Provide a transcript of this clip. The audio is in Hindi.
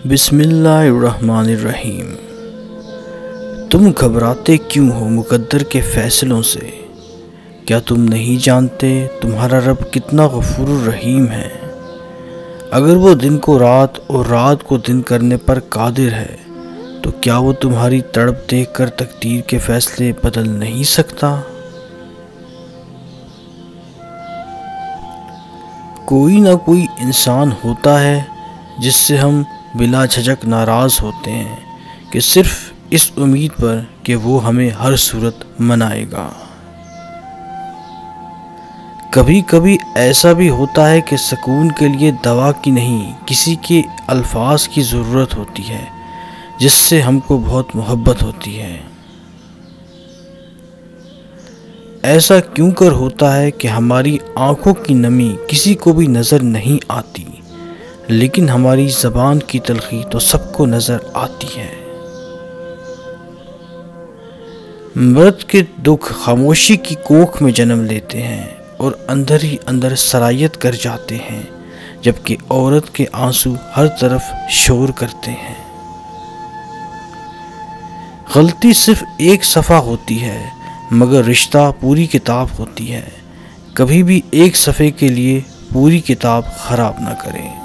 बिस्मिल्लाहिर्रहमानिर्रहीम। तुम घबराते क्यों हो मुकद्दर के फ़ैसलों से? क्या तुम नहीं जानते तुम्हारा रब कितना गफूरुर रहीम है? अगर वो दिन को रात और रात को दिन करने पर कादिर है तो क्या वो तुम्हारी तड़प देखकर तकदीर के फ़ैसले बदल नहीं सकता? कोई ना कोई इंसान होता है जिससे हम बिला झिझक नाराज़ होते हैं कि सिर्फ़ इस उम्मीद पर कि वो हमें हर सूरत मनाएगा। कभी कभी ऐसा भी होता है कि सुकून के लिए दवा की नहीं किसी के अल्फाज की ज़रूरत होती है जिससे हमको बहुत मोहब्बत होती है। ऐसा क्यों कर होता है कि हमारी आँखों की नमी किसी को भी नज़र नहीं आती, लेकिन हमारी ज़बान की तलखी तो सबको नज़र आती है। मर्द के दुख खामोशी की कोख में जन्म लेते हैं और अंदर ही अंदर सरायत कर जाते हैं, जबकि औरत के आंसू हर तरफ शोर करते हैं। गलती सिर्फ एक सफ़ा होती है मगर रिश्ता पूरी किताब होती है। कभी भी एक सफ़े के लिए पूरी किताब ख़राब ना करें।